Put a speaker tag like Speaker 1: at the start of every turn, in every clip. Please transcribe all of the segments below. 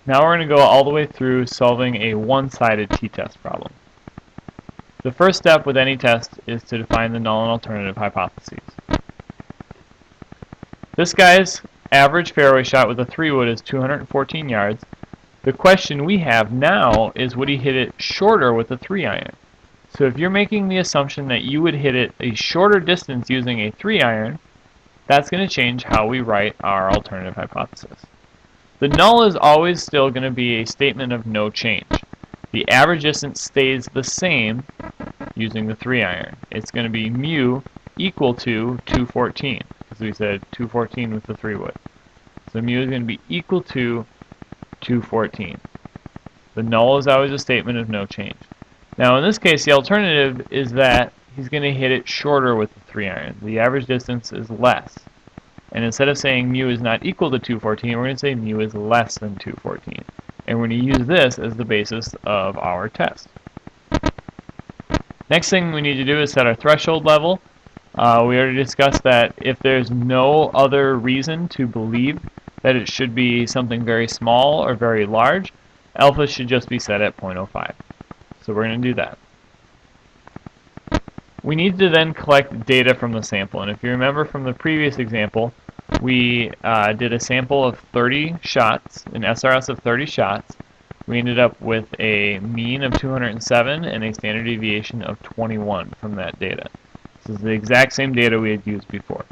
Speaker 1: Now we're going to go all the way through solving a one-sided t-test problem. The first step with any test is to define the null and alternative hypotheses. This guy's average fairway shot with a 3-wood is 214 yards. The question we have now is, would he hit it shorter with a 3-iron? So if you're making the assumption that you would hit it a shorter distance using a 3-iron, that's going to change how we write our alternative hypothesis. The null is always still going to be a statement of no change. The average distance stays the same using the 3-iron. It's going to be mu equal to 214, as we said 214 with the 3-wood. So mu is going to be equal to 214. The null is always a statement of no change. Now in this case, the alternative is that he's going to hit it shorter with the 3-iron. The average distance is less. And instead of saying mu is not equal to 214, we're going to say mu is less than 214. And we're going to use this as the basis of our test. Next thing we need to do is set our threshold level. We already discussed that if there's no other reason to believe that it should be something very small or very large, alpha should just be set at 0.05. So we're going to do that. We need to then collect data from the sample. And if you remember from the previous example, we did a sample of 30 shots, an SRS of 30 shots. We ended up with a mean of 207 and a standard deviation of 21 from that data. This is the exact same data we had used before.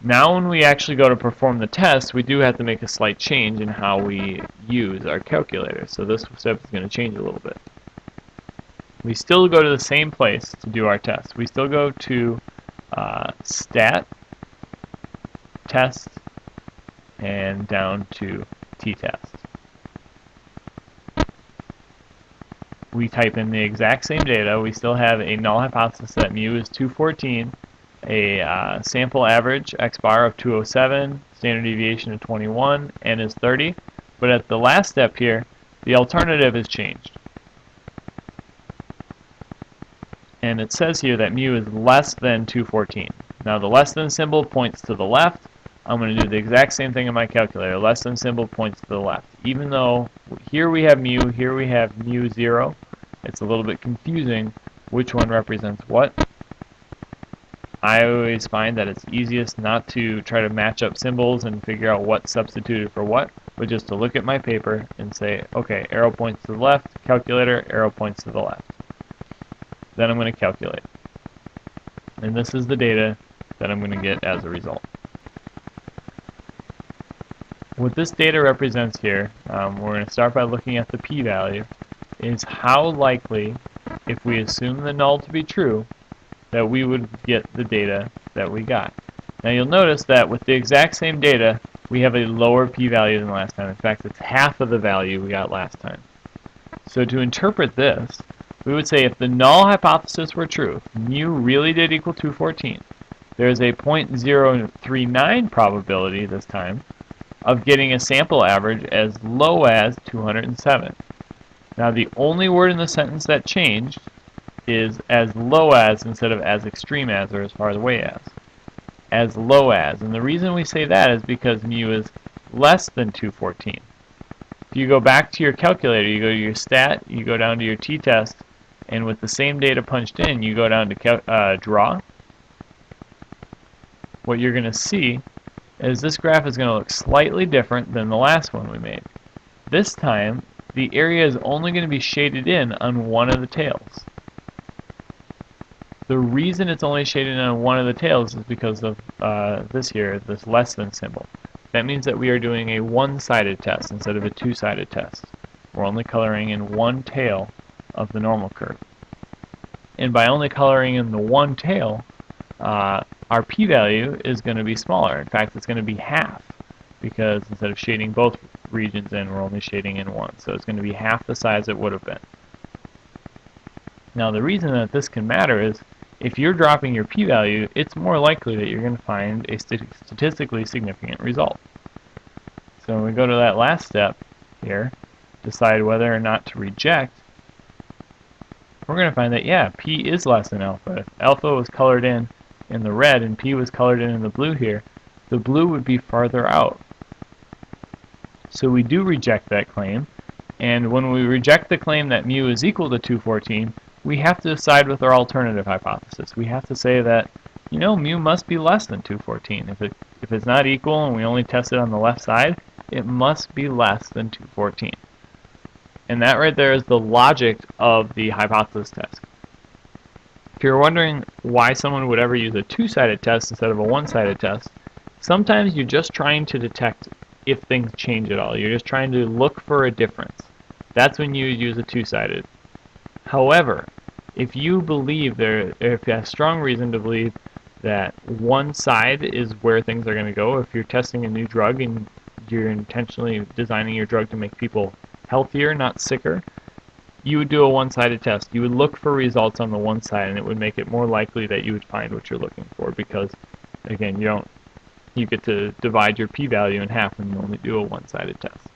Speaker 1: Now when we actually go to perform the test, we do have to make a slight change in how we use our calculator. So this step is going to change a little bit. We still go to the same place to do our test. We still go to stat, test, and down to t-test. We type in the exact same data. We still have a null hypothesis that mu is 214, a sample average x bar of 207, standard deviation of 21, n is 30. But at the last step here, the alternative is changed. And it says here that mu is less than 214. Now the less than symbol points to the left. I'm going to do the exact same thing in my calculator. Less than symbol points to the left. Even though here we have mu, here we have mu 0, it's a little bit confusing which one represents what. I always find that it's easiest not to try to match up symbols and figure out what substituted for what, but just to look at my paper and say, okay, arrow points to the left, calculator, arrow points to the left. Then I'm going to calculate. And this is the data that I'm going to get as a result. What this data represents here, we're going to start by looking at the p-value, is how likely, if we assume the null to be true, that we would get the data that we got. Now you'll notice that with the exact same data, we have a lower p-value than last time. In fact, it's half of the value we got last time. So to interpret this, we would say if the null hypothesis were true, if mu really did equal 214, there's a 0.039 probability this time of getting a sample average as low as 207. Now the only word in the sentence that changed is as low as instead of as extreme as or as far away as. As low as. And the reason we say that is because mu is less than 214. If you go back to your calculator, you go to your stat, you go down to your t-test, and with the same data punched in, you go down to draw. What you're going to see is this graph is going to look slightly different than the last one we made. This time, the area is only going to be shaded in on one of the tails. The reason it's only shaded in on one of the tails is because of this here, this less than symbol. That means that we are doing a one-sided test instead of a two-sided test. We're only coloring in one tail of the normal curve. And by only coloring in the one tail, our p-value is going to be smaller. In fact, it's going to be half, because instead of shading both regions in, we're only shading in one. So it's going to be half the size it would have been. Now the reason that this can matter is if you're dropping your p-value, it's more likely that you're going to find a statistically significant result. So when we go to that last step here, decide whether or not to reject, we're going to find that, yeah, p is less than alpha. If alpha was colored in the red and p was colored in the blue here, the blue would be farther out. So we do reject that claim, and when we reject the claim that mu is equal to 214, we have to decide with our alternative hypothesis. We have to say that, you know, mu must be less than 214. If it's not equal and we only test it on the left side, it must be less than 214. And that right there is the logic of the hypothesis test. If you're wondering why someone would ever use a two-sided test instead of a one-sided test, sometimes you're just trying to detect if things change at all. You're just trying to look for a difference. That's when you use a two-sided. However, if you believe if you have strong reason to believe that one side is where things are going to go, if you're testing a new drug and you're intentionally designing your drug to make people healthier, not sicker, you would do a one-sided test. You would look for results on the one side, and it would make it more likely that you would find what you're looking for, because, again, you get to divide your p-value in half when you only do a one-sided test.